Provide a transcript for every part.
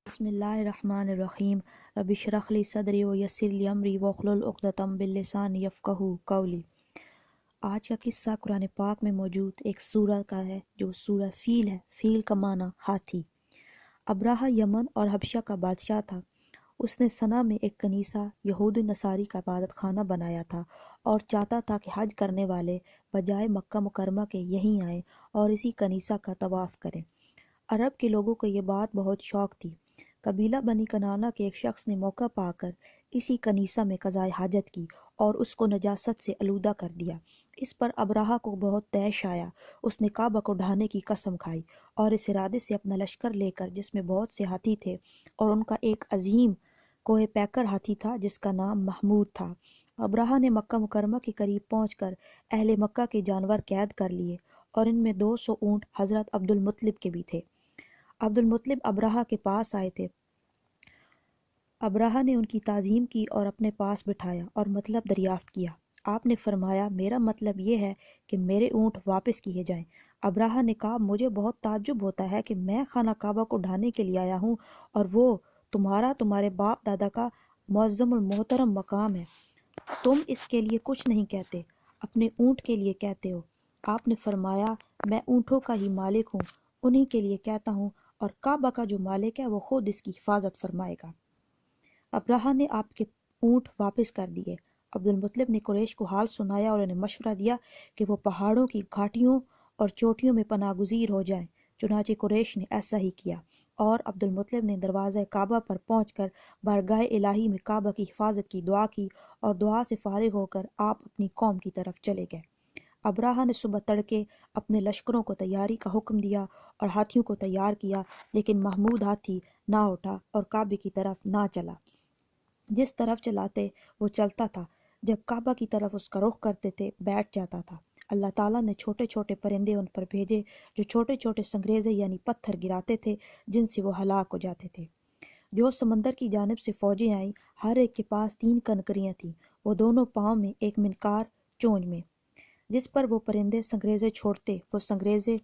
بسم اللہ الرحمن الرحیم رب اشرح لی صدری ویسر لی امری واحلل عقدۃ من لسانی یفقہوا قولی۔ آج کا قصہ قرآن پاک میں موجود ایک سورہ کا ہے جو سورہ فیل ہے۔ فیل کا معنی ہاتھی۔ ابرہہ یمن اور حبشہ کا بادشاہ تھا۔ اس نے صنع میں ایک کنیسہ یہود نصاری کا عبادت خانہ بنایا تھا اور چاہتا تھا کہ حج کرنے والے بجائے مکہ مکرمہ کے یہیں آئیں اور اسی کنیسہ کا طواف کریں۔ عرب کے لوگوں کو یہ بات بہت شوق تھی۔ قبیلہ بنی کنانہ کے ایک شخص نے موقع پا کر اسی کنیسہ میں قضائے حاجت کی اور اس کو نجاست سے آلودہ کر دیا۔ اس پر ابرہہ کو بہت طیش آیا۔ اس نے کعبہ کو ڈھانے کی قسم کھائی اور اس ارادے سے اپنا لشکر لے کر، جس میں بہت سے ہاتھی تھے اور ان کا ایک عظیم کوہ پیکر ہاتھی تھا جس کا نام محمود تھا، ابرہہ نے مکہ مکرمہ کے قریب پہنچ کر اہل مکہ کے جانور قید کر لیے اور ان میں 200 اونٹ حضرت عبد المطلب کے بھی تھے۔ عبد المطلب ابرہہ کے پاس آئے تھے۔ ابرہہ نے ان کی تعظیم کی اور اپنے پاس بٹھایا اور مطلب دریافت کیا۔ آپ نے فرمایا، میرا مطلب یہ ہے کہ میرے اونٹ واپس کیے جائیں۔ ابرہہ نے کہا، مجھے بہت تعجب ہوتا ہے کہ میں خانہ کعبہ کو ڈھانے کے لیے آیا ہوں اور وہ تمہارے باپ دادا کا معظم المحترم مقام ہے، تم اس کے لیے کچھ نہیں کہتے، اپنے اونٹ کے لیے کہتے ہو۔ آپ نے فرمایا، میں اونٹوں کا ہی مالک ہوں، انہی کے لیے کہتا ہوں، اور کعبہ کا جو مالک ہے وہ خود اس کی حفاظت فرمائے گا۔ ابرہہ نے آپ کے اونٹ واپس کر دیے۔ عبد المطلب نے قریش کو حال سنایا اور انہیں مشورہ دیا کہ وہ پہاڑوں کی گھاٹیوں اور چوٹیوں میں پناہ گزیر ہو جائیں۔ چنانچہ قریش نے ایسا ہی کیا اور عبد المطلب نے دروازہ کعبہ پر پہنچ کر بارگاہ الہی میں کعبہ کی حفاظت کی دعا کی اور دعا سے فارغ ہو کر آپ اپنی قوم کی طرف چلے گئے۔ ابرہہ نے صبح تڑکے اپنے لشکروں کو تیاری کا حکم دیا اور ہاتھیوں کو تیار کیا، لیکن محمود ہاتھی نہ اٹھا اور کعبے کی طرف نہ چلا۔ جس طرف چلاتے وہ چلتا تھا، جب کعبہ کی طرف اس کا رخ کرتے تھے بیٹھ جاتا تھا۔ اللہ تعالیٰ نے چھوٹے چھوٹے پرندے ان پر بھیجے جو چھوٹے چھوٹے سنگریزے یعنی پتھر گراتے تھے جن سے وہ ہلاک ہو جاتے تھے۔ جو سمندر کی جانب سے فوجیں آئیں، ہر ایک کے پاس 3 کنکریاں تھیں، وہ دونوں پاؤں میں ایک منقار چونچ میں، جس پر وہ پرندے سنگریزے چھوڑتے، وہ سنگریزے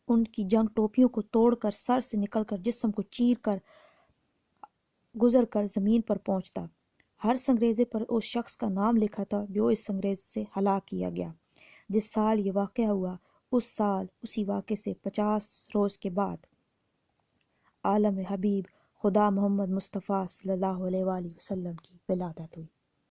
ان کی جنگ ٹوپیوں کو توڑ کر سر سے نکل کر جسم کو چیر کر گزر کر زمین پر پہنچتا۔ ہر سنگریزے پر اس شخص کا نام لکھا تھا جو اس سنگریز سے ہلاک کیا گیا۔ جس سال یہ واقعہ ہوا، اس سال اسی واقعے سے 50 روز کے بعد عالم حبیب خدا محمد مصطفیٰ صلی اللہ علیہ وآلہ وسلم کی ولادت ہوئی۔